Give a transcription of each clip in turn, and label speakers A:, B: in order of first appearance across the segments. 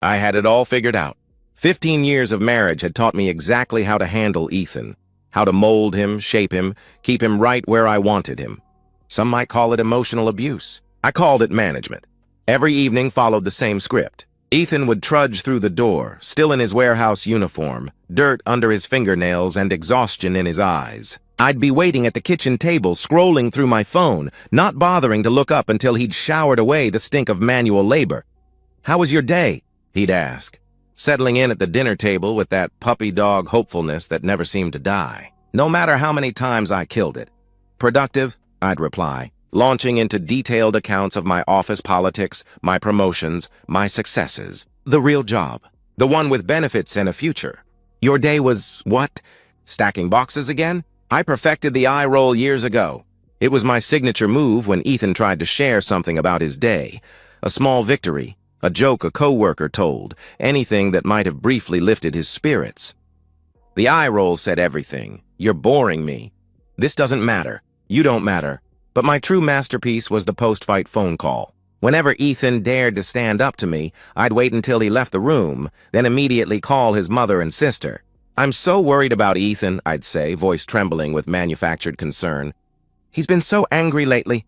A: I had it all figured out. 15 years of marriage had taught me exactly how to handle Ethan, how to mold him, shape him, keep him right where I wanted him. Some might call it emotional abuse. I called it management. Every evening followed the same script. Ethan would trudge through the door, still in his warehouse uniform, dirt under his fingernails and exhaustion in his eyes. I'd be waiting at the kitchen table, scrolling through my phone, not bothering to look up until he'd showered away the stink of manual labor. "How was your day?" he'd ask, settling in at the dinner table with that puppy dog hopefulness that never seemed to die. No matter how many times I killed it. "Productive?" I'd reply, launching into detailed accounts of my office politics, my promotions, my successes. The real job. The one with benefits and a future. "Your day was what? Stacking boxes again?" I perfected the eye roll years ago. It was my signature move when Ethan tried to share something about his day. A small victory, a joke a coworker told, anything that might have briefly lifted his spirits. The eye roll said everything. "You're boring me. This doesn't matter. You don't matter." But my true masterpiece was the post-fight phone call. Whenever Ethan dared to stand up to me, I'd wait until he left the room, then immediately call his mother and sister. "I'm so worried about Ethan," I'd say, voice trembling with manufactured concern. "He's been so angry lately.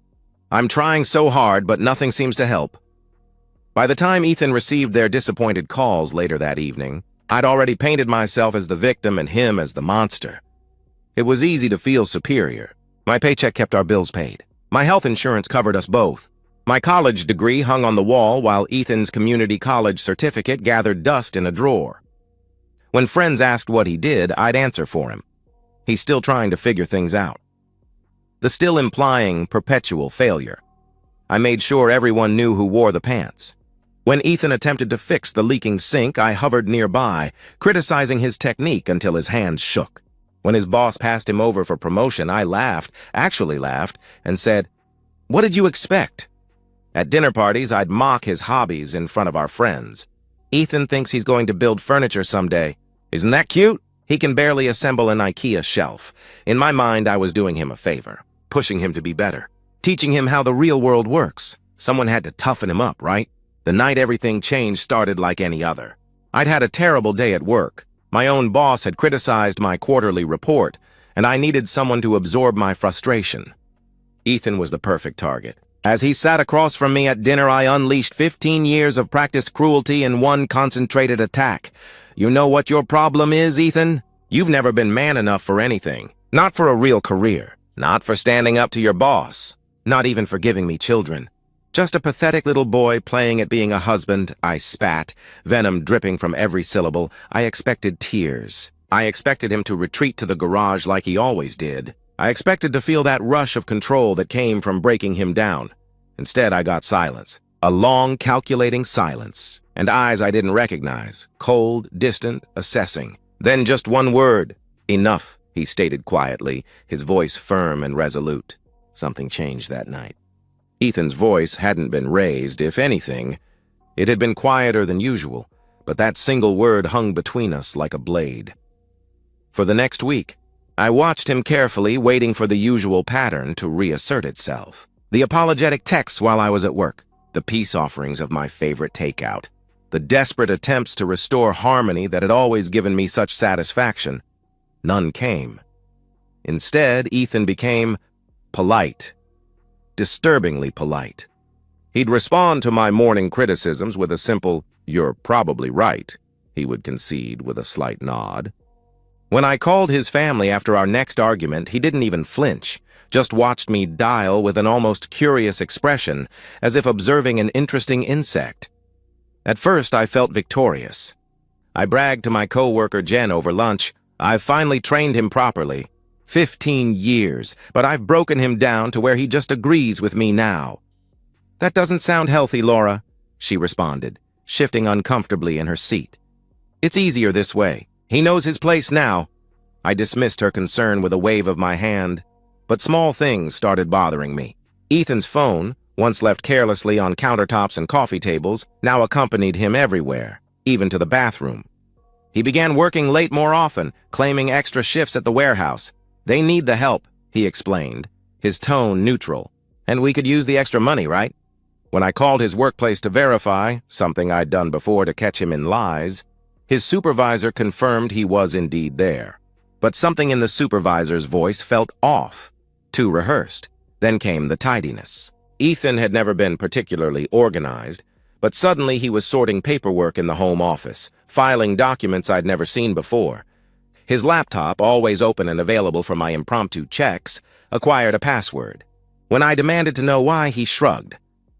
A: I'm trying so hard, but nothing seems to help." By the time Ethan received their disappointed calls later that evening, I'd already painted myself as the victim and him as the monster. It was easy to feel superior. My paycheck kept our bills paid. My health insurance covered us both. My college degree hung on the wall while Ethan's community college certificate gathered dust in a drawer. When friends asked what he did, I'd answer for him. He's still trying to figure things out. The still implying perpetual failure. I made sure everyone knew who wore the pants. When Ethan attempted to fix the leaking sink, I hovered nearby, criticizing his technique until his hands shook. When his boss passed him over for promotion, I actually laughed, and said, "What did you expect?" At dinner parties, I'd mock his hobbies in front of our friends. "Ethan thinks he's going to build furniture someday. Isn't that cute? He can barely assemble an IKEA shelf." In my mind, I was doing him a favor, pushing him to be better, teaching him how the real world works. Someone had to toughen him up, right? The night everything changed started like any other. I'd had a terrible day at work. My own boss had criticized my quarterly report, and I needed someone to absorb my frustration. Ethan was the perfect target. As he sat across from me at dinner, I unleashed 15 years of practiced cruelty in one concentrated attack. "You know what your problem is, Ethan? You've never been man enough for anything. Not for a real career. Not for standing up to your boss. Not even for giving me children. Just a pathetic little boy playing at being a husband." I spat, venom dripping from every syllable. I expected tears. I expected him to retreat to the garage like he always did. I expected to feel that rush of control that came from breaking him down. Instead, I got silence. A long, calculating silence. And eyes I didn't recognize. Cold, distant, assessing. Then just one word. "Enough," he stated quietly, his voice firm and resolute. Something changed that night. Ethan's voice hadn't been raised. If anything, it had been quieter than usual, but that single word hung between us like a blade. For the next week, I watched him carefully, waiting for the usual pattern to reassert itself. The apologetic texts while I was at work, the peace offerings of my favorite takeout, the desperate attempts to restore harmony that had always given me such satisfaction. None came. Instead, Ethan became polite. Disturbingly polite. He'd respond to my morning criticisms with a simple, "You're probably right," he would concede with a slight nod. When I called his family after our next argument, he didn't even flinch, just watched me dial with an almost curious expression, as if observing an interesting insect. At first, I felt victorious. I bragged to my coworker Jen over lunch, "I've finally trained him properly. 15 years, but I've broken him down to where he just agrees with me now." "That doesn't sound healthy, Laura," she responded, shifting uncomfortably in her seat. "It's easier this way. He knows his place now." I dismissed her concern with a wave of my hand, but small things started bothering me. Ethan's phone, once left carelessly on countertops and coffee tables, now accompanied him everywhere, even to the bathroom. He began working late more often, claiming extra shifts at the warehouse. "They need the help," he explained, his tone neutral. "And we could use the extra money, right?" When I called his workplace to verify, something I'd done before to catch him in lies, his supervisor confirmed he was indeed there. But something in the supervisor's voice felt off, too rehearsed. Then came the tidiness. Ethan had never been particularly organized, but suddenly he was sorting paperwork in the home office, filing documents I'd never seen before. His laptop, always open and available for my impromptu checks, acquired a password. When I demanded to know why, he shrugged.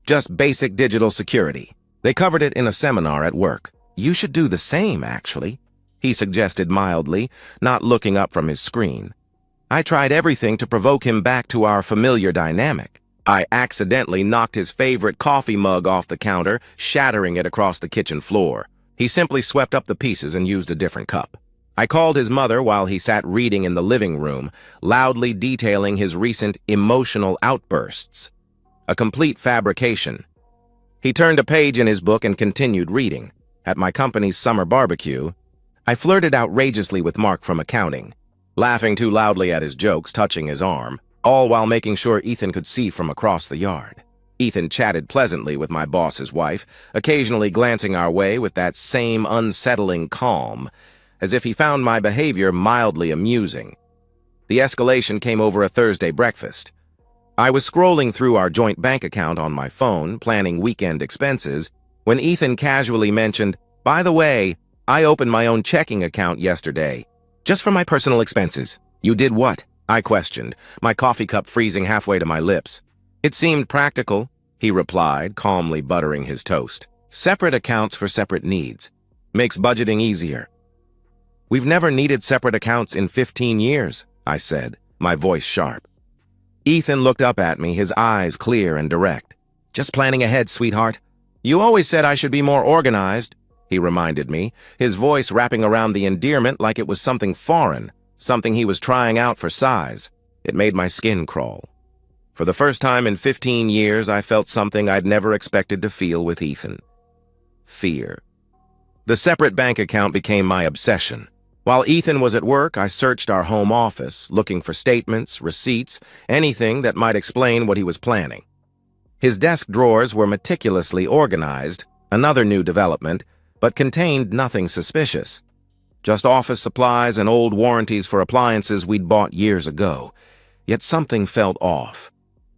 A: Just basic digital security. They covered it in a seminar at work. You should do the same, actually, he suggested mildly, not looking up from his screen. I tried everything to provoke him back to our familiar dynamic. I accidentally knocked his favorite coffee mug off the counter, shattering it across the kitchen floor. He simply swept up the pieces and used a different cup. I called his mother while he sat reading in the living room, loudly detailing his recent emotional outbursts. A complete fabrication. He turned a page in his book and continued reading. At my company's summer barbecue, I flirted outrageously with Mark from accounting, laughing too loudly at his jokes, touching his arm, all while making sure Ethan could see from across the yard. Ethan chatted pleasantly with my boss's wife, occasionally glancing our way with that same unsettling calm, as if he found my behavior mildly amusing. The escalation came over a Thursday breakfast. I was scrolling through our joint bank account on my phone, planning weekend expenses, when Ethan casually mentioned, "By the way, I opened my own checking account yesterday, just for my personal expenses." "You did what?" I questioned, my coffee cup freezing halfway to my lips. "It seemed practical," he replied, calmly buttering his toast. "Separate accounts for separate needs. Makes budgeting easier." "We've never needed separate accounts in 15 years, I said, my voice sharp. Ethan looked up at me, his eyes clear and direct. "Just planning ahead, sweetheart. You always said I should be more organized," he reminded me, his voice wrapping around the endearment like it was something foreign, something he was trying out for size. It made my skin crawl. For the first time in 15 years, I felt something I'd never expected to feel with Ethan. Fear. The separate bank account became my obsession. While Ethan was at work, I searched our home office, looking for statements, receipts, anything that might explain what he was planning. His desk drawers were meticulously organized, another new development, but contained nothing suspicious. Just office supplies and old warranties for appliances we'd bought years ago. Yet something felt off.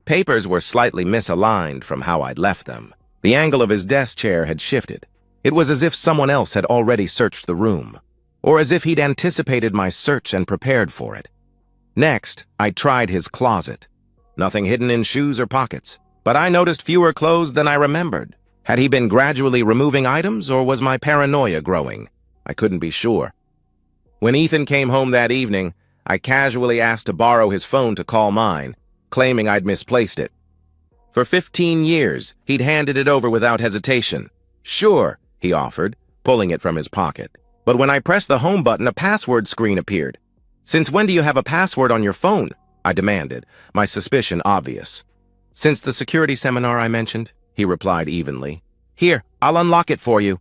A: Papers were slightly misaligned from how I'd left them. The angle of his desk chair had shifted. It was as if someone else had already searched the room, or as if he'd anticipated my search and prepared for it. Next, I tried his closet. Nothing hidden in shoes or pockets, but I noticed fewer clothes than I remembered. Had he been gradually removing items, or was my paranoia growing? I couldn't be sure. When Ethan came home that evening, I casually asked to borrow his phone to call mine, claiming I'd misplaced it. For 15 years, he'd handed it over without hesitation. "Sure," he offered, pulling it from his pocket. But when I pressed the home button, a password screen appeared. "Since when do you have a password on your phone?" I demanded, my suspicion obvious. "Since the security seminar I mentioned," he replied evenly. "Here, I'll unlock it for you."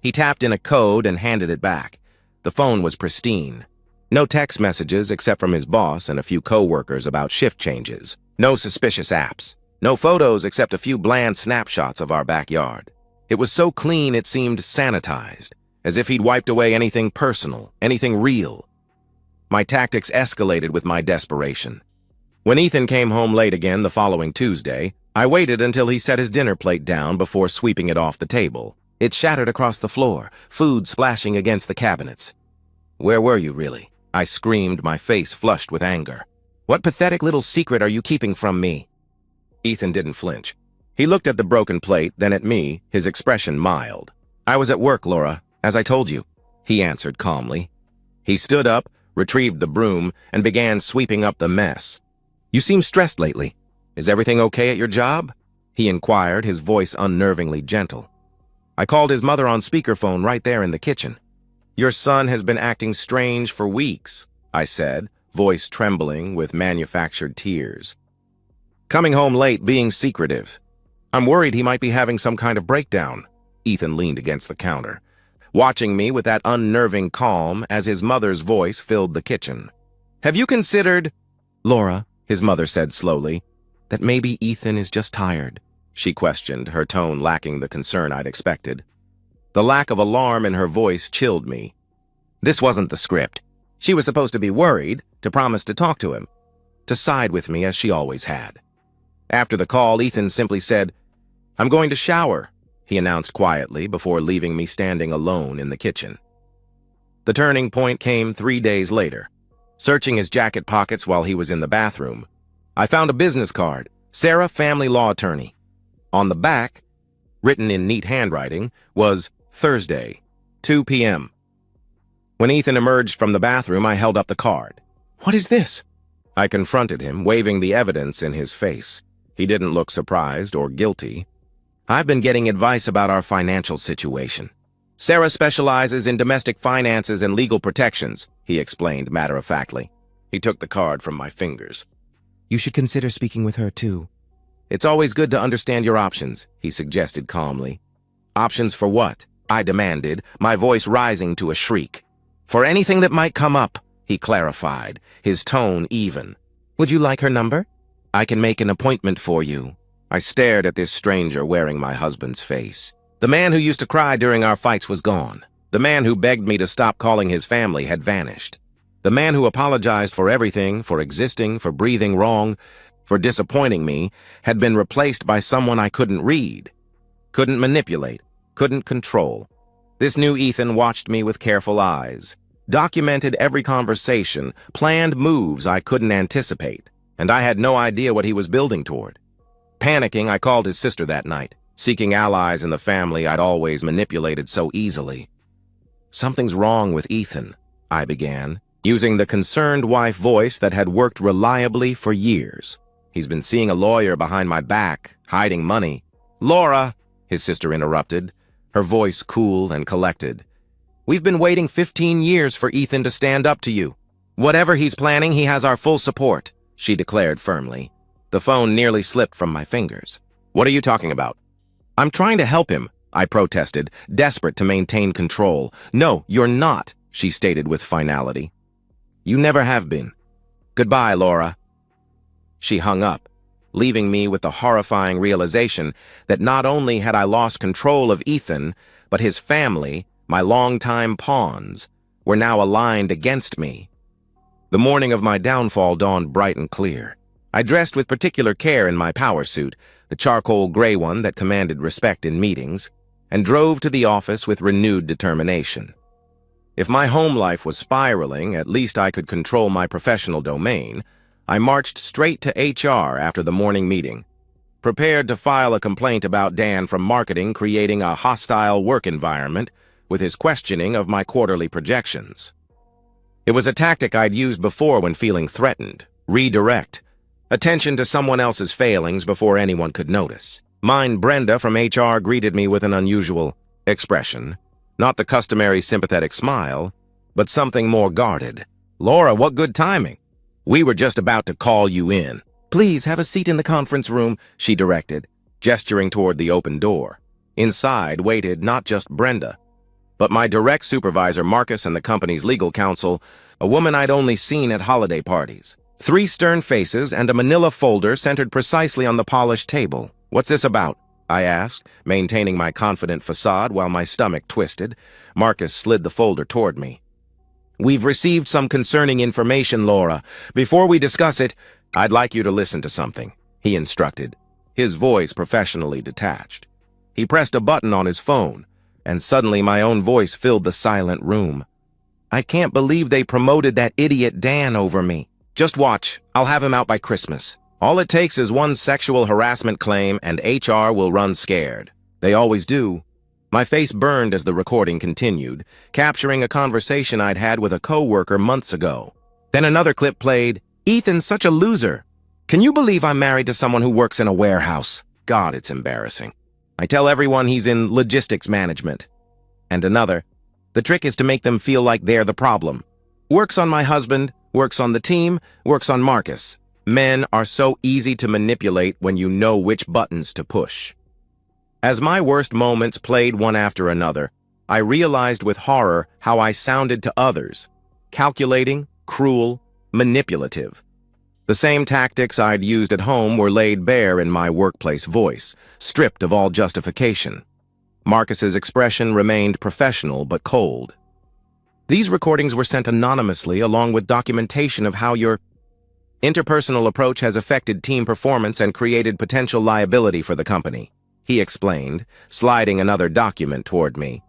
A: He tapped in a code and handed it back. The phone was pristine. No text messages except from his boss and a few co-workers about shift changes. No suspicious apps. No photos except a few bland snapshots of our backyard. It was so clean it seemed sanitized, as if he'd wiped away anything personal, anything real. My tactics escalated with my desperation. When Ethan came home late again the following Tuesday, I waited until he set his dinner plate down before sweeping it off the table. It shattered across the floor, food splashing against the cabinets. "Where were you, really?" I screamed, my face flushed with anger. "What pathetic little secret are you keeping from me?" Ethan didn't flinch. He looked at the broken plate, then at me, his expression mild. "I was at work, Laura, as I told you," he answered calmly. He stood up, retrieved the broom, and began sweeping up the mess. "You seem stressed lately. Is everything okay at your job?" he inquired, his voice unnervingly gentle. I called his mother on speakerphone right there in the kitchen. "Your son has been acting strange for weeks," I said, voice trembling with manufactured tears. "Coming home late, being secretive. I'm worried he might be having some kind of breakdown." Ethan leaned against the counter, watching me with that unnerving calm as his mother's voice filled the kitchen. "Have you considered—" "Laura," his mother said slowly, "that maybe Ethan is just tired. she questioned, her tone lacking the concern I'd expected. The lack of alarm in her voice chilled me. This wasn't the script. She was supposed to be worried, to promise to talk to him, to side with me as she always had. After the call, Ethan simply said, "I'm going to shower," he announced quietly before leaving me standing alone in the kitchen. The turning point came 3 days later. Searching his jacket pockets while he was in the bathroom, I found a business card, Sarah, family law attorney. On the back, written in neat handwriting, was Thursday, 2 p.m. When Ethan emerged from the bathroom, I held up the card. "What is this?" I confronted him, waving the evidence in his face. He didn't look surprised or guilty. "I've been getting advice about our financial situation. Sarah specializes in domestic finances and legal protections," he explained matter-of-factly. He took the card from my fingers. "You should consider speaking with her, too." "It's always good to understand your options," he suggested calmly. "Options for what?" I demanded, my voice rising to a shriek. "For anything that might come up," he clarified, his tone even. "Would you like her number? I can make an appointment for you." I stared at this stranger wearing my husband's face. The man who used to cry during our fights was gone. The man who begged me to stop calling his family had vanished. The man who apologized for everything, for existing, for breathing wrong, for disappointing me, had been replaced by someone I couldn't read, couldn't manipulate, couldn't control. This new Ethan watched me with careful eyes, documented every conversation, planned moves I couldn't anticipate, and I had no idea what he was building toward. Panicking, I called his sister that night, seeking allies in the family I'd always manipulated so easily. "Something's wrong with Ethan," I began, using the concerned wife voice that had worked reliably for years. "He's been seeing a lawyer behind my back, hiding money." "Laura," his sister interrupted, her voice cool and collected. "We've been waiting 15 years for Ethan to stand up to you. Whatever he's planning, he has our full support," she declared firmly. The phone nearly slipped from my fingers. "What are you talking about?" "I'm trying to help him," I protested, desperate to maintain control. "No, you're not," she stated with finality. "You never have been. Goodbye, Laura." She hung up, leaving me with the horrifying realization that not only had I lost control of Ethan, but his family, my longtime pawns, were now aligned against me. The morning of my downfall dawned bright and clear. I dressed with particular care in my power suit, the charcoal gray one that commanded respect in meetings, and drove to the office with renewed determination. If my home life was spiraling, at least I could control my professional domain. I marched straight to HR after the morning meeting, prepared to file a complaint about Dan from marketing creating a hostile work environment with his questioning of my quarterly projections. It was a tactic I'd used before when feeling threatened. Redirect. Attention to someone else's failings before anyone could notice. Mine, Brenda from HR, greeted me with an unusual expression. Not the customary sympathetic smile, but something more guarded. "Laura, what good timing. We were just about to call you in." "Please have a seat in the conference room," she directed, gesturing toward the open door. Inside waited not just Brenda, but my direct supervisor, Marcus, and the company's legal counsel, a woman I'd only seen at holiday parties. 3 stern faces and a manila folder centered precisely on the polished table. "What's this about?" I asked, maintaining my confident facade while my stomach twisted. Marcus slid the folder toward me. "We've received some concerning information, Laura. Before we discuss it, I'd like you to listen to something," he instructed, his voice professionally detached. He pressed a button on his phone, and suddenly my own voice filled the silent room. "I can't believe they promoted that idiot Dan over me. Just watch, I'll have him out by Christmas. All it takes is one sexual harassment claim and HR will run scared. They always do." My face burned as the recording continued, capturing a conversation I'd had with a coworker months ago. Then another clip played. "Ethan's such a loser. Can you believe I'm married to someone who works in a warehouse? God, it's embarrassing. I tell everyone he's in logistics management." And another. "The trick is to make them feel like they're the problem. Works on my husband, works on the team, works on Marcus. Men are so easy to manipulate when you know which buttons to push." As my worst moments played one after another, I realized with horror how I sounded to others. Calculating, cruel, manipulative. The same tactics I'd used at home were laid bare in my workplace voice, stripped of all justification. Marcus's expression remained professional but cold. These recordings were sent anonymously along with documentation of how your interpersonal approach has affected team performance and created potential liability for the company, he explained, sliding another document toward me.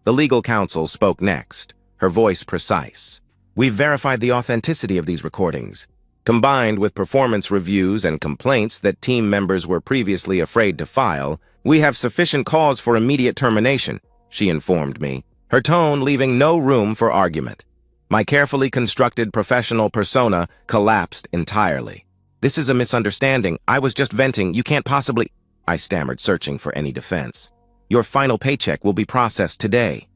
A: The legal counsel spoke next, her voice precise. We've verified the authenticity of these recordings. Combined with performance reviews and complaints that team members were previously afraid to file, we have sufficient cause for immediate termination, she informed me, her tone leaving no room for argument. My carefully constructed professional persona collapsed entirely. This is a misunderstanding. I was just venting. You can't possibly... I stammered, searching for any defense. Your final paycheck will be processed today.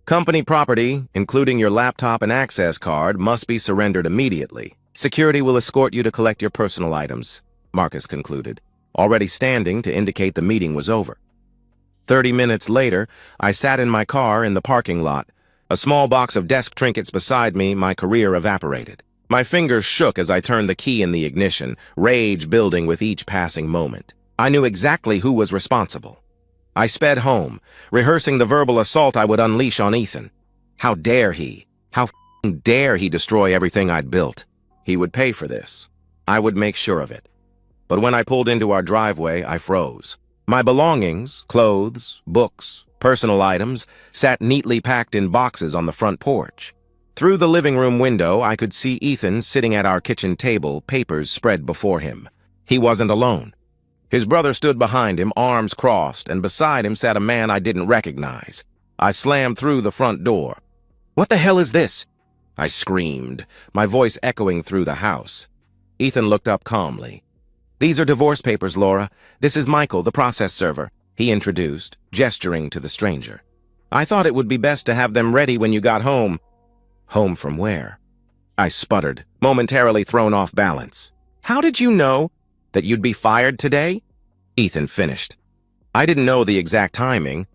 A: Company property, including your laptop and access card, must be surrendered immediately. Security will escort you to collect your personal items, Marcus concluded, already standing to indicate the meeting was over. 30 minutes later, I sat in my car in the parking lot. A small box of desk trinkets beside me, my career evaporated. My fingers shook as I turned the key in the ignition, rage building with each passing moment. I knew exactly who was responsible. I sped home, rehearsing the verbal assault I would unleash on Ethan. How dare he? How dare he destroy everything I'd built? He would pay for this. I would make sure of it. But when I pulled into our driveway, I froze. My belongings, clothes, books, personal items, sat neatly packed in boxes on the front porch. Through the living room window, I could see Ethan sitting at our kitchen table, papers spread before him. He wasn't alone. His brother stood behind him, arms crossed, and beside him sat a man I didn't recognize. I slammed through the front door. "What the hell is this?" I screamed, my voice echoing through the house. Ethan looked up calmly. "These are divorce papers, Laura. This is Michael, the process server," he introduced, gesturing to the stranger. "I thought it would be best to have them ready when you got home." "Home from where?" I sputtered, momentarily thrown off balance. "How did you know that you'd be fired today?" Ethan finished. I didn't know the exact timing,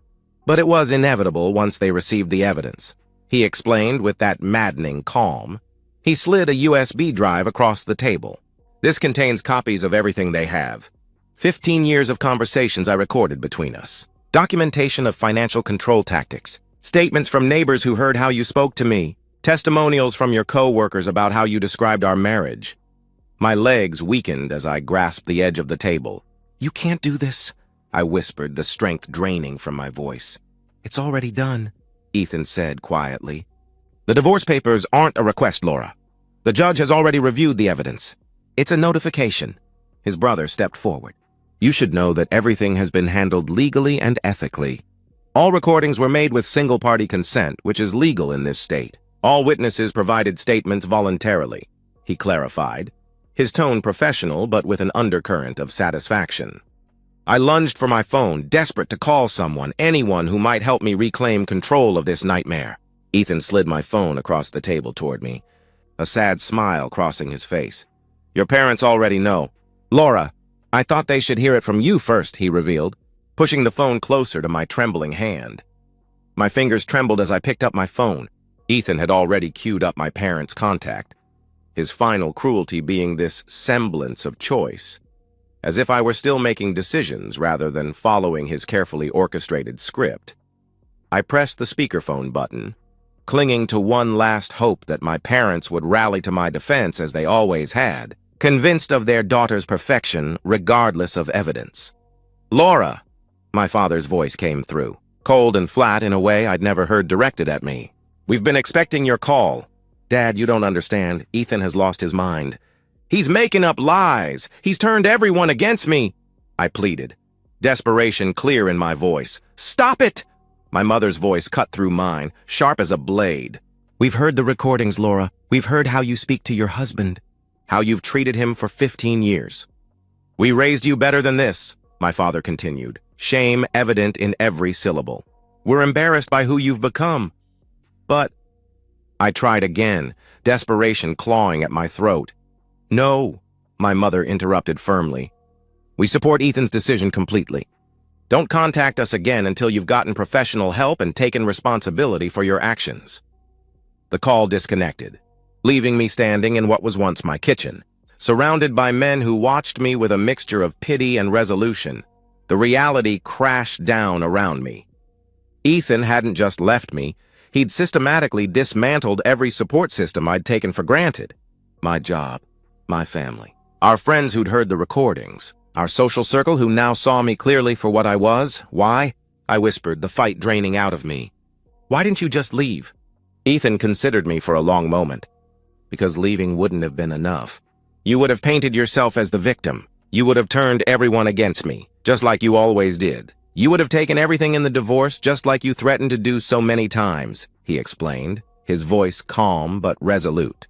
A: but it was inevitable once they received the evidence. He explained with that maddening calm. He slid a USB drive across the table. "This contains copies of everything they have. 15 years of conversations I recorded between us. Documentation of financial control tactics. Statements from neighbors who heard how you spoke to me. Testimonials from your co-workers about how you described our marriage." My legs weakened as I grasped the edge of the table. "You can't do this," I whispered, the strength draining from my voice. "It's already done," Ethan said quietly. "The divorce papers aren't a request, Laura. The judge has already reviewed the evidence. It's a notification." His brother stepped forward. "You should know that everything has been handled legally and ethically. All recordings were made with single-party consent, which is legal in this state. All witnesses provided statements voluntarily," he clarified, his tone professional but with an undercurrent of satisfaction. I lunged for my phone, desperate to call someone, anyone who might help me reclaim control of this nightmare. Ethan slid my phone across the table toward me, a sad smile crossing his face. "Your parents already know." "Laura, I thought they should hear it from you first," he revealed, pushing the phone closer to my trembling hand. My fingers trembled as I picked up my phone. Ethan had already queued up my parents' contact, his final cruelty being this semblance of choice, as if I were still making decisions rather than following his carefully orchestrated script. I pressed the speakerphone button, clinging to one last hope that my parents would rally to my defense as they always had, convinced of their daughter's perfection regardless of evidence. "Laura," my father's voice came through, cold and flat in a way I'd never heard directed at me. "We've been expecting your call." "Dad, you don't understand. Ethan has lost his mind. He's making up lies. He's turned everyone against me," I pleaded, desperation clear in my voice. "Stop it!" My mother's voice cut through mine, sharp as a blade. "We've heard the recordings, Laura. We've heard how you speak to your husband, how you've treated him for 15 years. We raised you better than this," my father continued, shame evident in every syllable. "We're embarrassed by who you've become." "But..." I tried again, desperation clawing at my throat. "No," my mother interrupted firmly. "We support Ethan's decision completely. Don't contact us again until you've gotten professional help and taken responsibility for your actions." The call disconnected, leaving me standing in what was once my kitchen, surrounded by men who watched me with a mixture of pity and resolution. The reality crashed down around me. Ethan hadn't just left me, he'd systematically dismantled every support system I'd taken for granted. My job, my family, our friends who'd heard the recordings, our social circle who now saw me clearly for what I was. Why? I whispered, the fight draining out of me. Why didn't you just leave? Ethan considered me for a long moment. Because leaving wouldn't have been enough. You would have painted yourself as the victim. You would have turned everyone against me, just like you always did. You would have taken everything in the divorce just like you threatened to do so many times, he explained, his voice calm but resolute.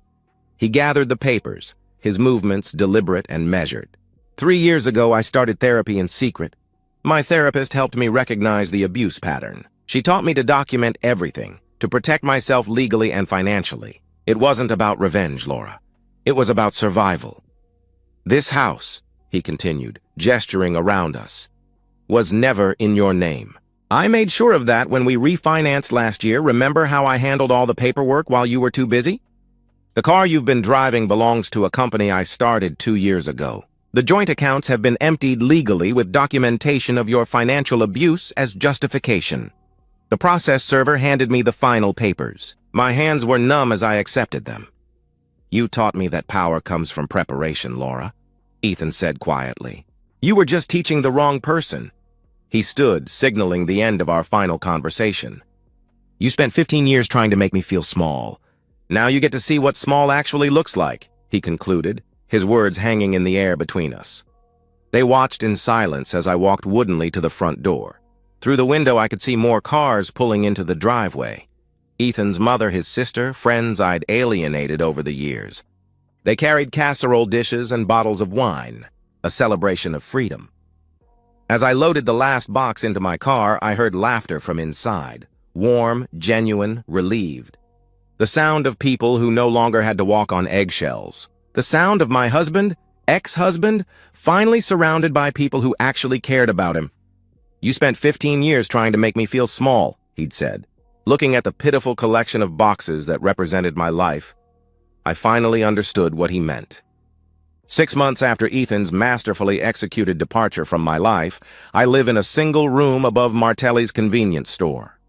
A: He gathered the papers, his movements deliberate and measured. 3 years ago, I started therapy in secret. My therapist helped me recognize the abuse pattern. She taught me to document everything, to protect myself legally and financially. It wasn't about revenge, Laura. It was about survival. This house, he continued, gesturing around us, was never in your name. I made sure of that when we refinanced last year. Remember how I handled all the paperwork while you were too busy? The car you've been driving belongs to a company I started 2 years ago. The joint accounts have been emptied legally with documentation of your financial abuse as justification. The process server handed me the final papers. My hands were numb as I accepted them. You taught me that power comes from preparation, Laura, Ethan said quietly. You were just teaching the wrong person. He stood, signaling the end of our final conversation. You spent 15 years trying to make me feel small. Now you get to see what small actually looks like, he concluded, his words hanging in the air between us. They watched in silence as I walked woodenly to the front door. Through the window I could see more cars pulling into the driveway. Ethan's mother, his sister, friends I'd alienated over the years. They carried casserole dishes and bottles of wine, a celebration of freedom. As I loaded the last box into my car, I heard laughter from inside, warm, genuine, relieved. The sound of people who no longer had to walk on eggshells. The sound of my husband, ex-husband, finally surrounded by people who actually cared about him. You spent 15 years trying to make me feel small, he'd said. Looking at the pitiful collection of boxes that represented my life, I finally understood what he meant. 6 months after Ethan's masterfully executed departure from my life, I live in a single room above Martelli's convenience store.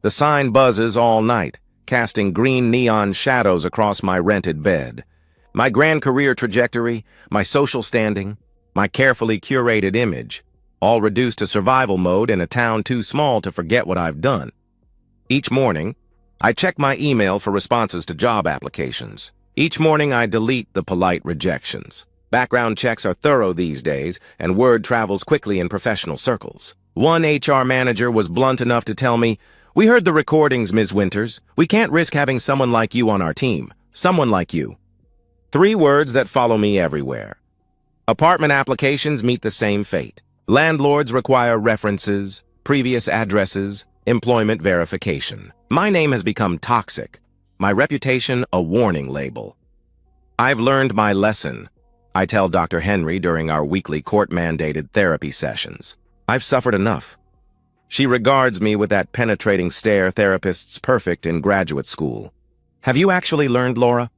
A: The sign buzzes all night, casting green neon shadows across my rented bed. My grand career trajectory, my social standing, my carefully curated image, all reduced to survival mode in a town too small to forget what I've done. Each morning, I check my email for responses to job applications. Each morning, I delete the polite rejections. Background checks are thorough these days, and word travels quickly in professional circles. One HR manager was blunt enough to tell me, "We heard the recordings, Ms. Winters. We can't risk having someone like you on our team. Someone like you." 3 words that follow me everywhere. Apartment applications meet the same fate. Landlords require references, previous addresses, employment verification. My name has become toxic. My reputation a warning label. I've learned my lesson, I tell Dr. Henry during our weekly court-mandated therapy sessions. I've suffered enough. She regards me with that penetrating stare therapists perfect in graduate school. Have you actually learned, Laura?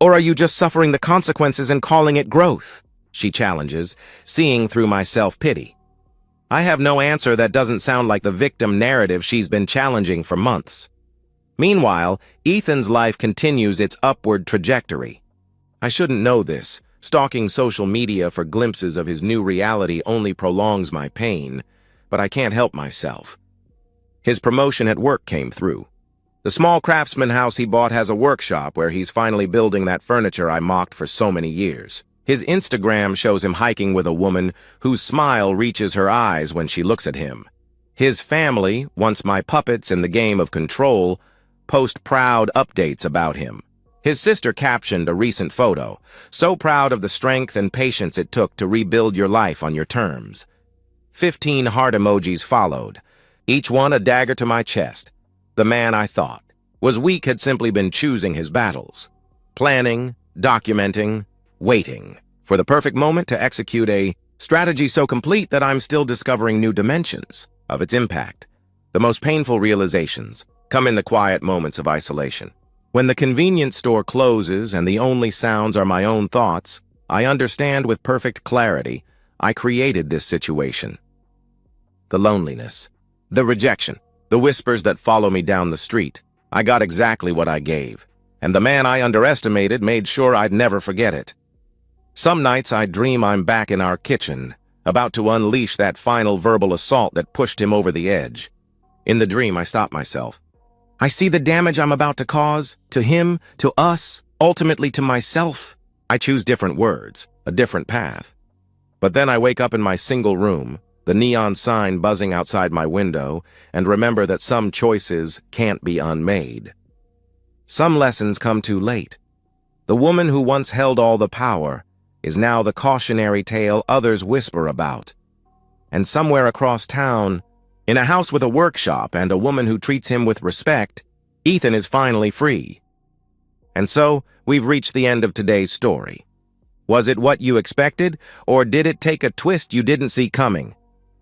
A: Or are you just suffering the consequences and calling it growth? She challenges, seeing through my self-pity. I have no answer that doesn't sound like the victim narrative she's been challenging for months. Meanwhile, Ethan's life continues its upward trajectory. I shouldn't know this. Stalking social media for glimpses of his new reality only prolongs my pain, but I can't help myself. His promotion at work came through. The small craftsman house he bought has a workshop where he's finally building that furniture I mocked for so many years. His Instagram shows him hiking with a woman whose smile reaches her eyes when she looks at him. His family, once my puppets in the game of control, post proud updates about him. His sister captioned a recent photo, "So proud of the strength and patience it took to rebuild your life on your terms." 15 heart emojis followed, each one a dagger to my chest. The man I thought was weak had simply been choosing his battles, planning, documenting, waiting for the perfect moment to execute a strategy so complete that I'm still discovering new dimensions of its impact. The most painful realizations come in the quiet moments of isolation. When the convenience store closes and the only sounds are my own thoughts, I understand with perfect clarity I created this situation. The loneliness, the rejection, the whispers that follow me down the street. I got exactly what I gave, and the man I underestimated made sure I'd never forget it. Some nights I dream I'm back in our kitchen, about to unleash that final verbal assault that pushed him over the edge. In the dream, I stop myself. I see the damage I'm about to cause, to him, to us, ultimately to myself. I choose different words, a different path. But then I wake up in my single room, the neon sign buzzing outside my window, and remember that some choices can't be unmade. Some lessons come too late. The woman who once held all the power is now the cautionary tale others whisper about. And somewhere across town, in a house with a workshop and a woman who treats him with respect, Ethan is finally free. And so, we've reached the end of today's story. Was it what you expected, or did it take a twist you didn't see coming?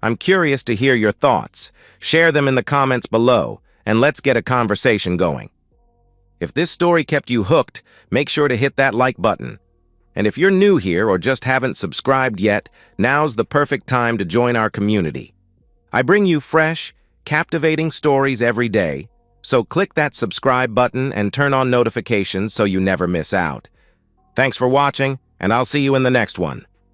A: I'm curious to hear your thoughts. Share them in the comments below, and let's get a conversation going. If this story kept you hooked, make sure to hit that like button. And if you're new here or just haven't subscribed yet, now's the perfect time to join our community. I bring you fresh, captivating stories every day, so click that subscribe button and turn on notifications so you never miss out. Thanks for watching, and I'll see you in the next one.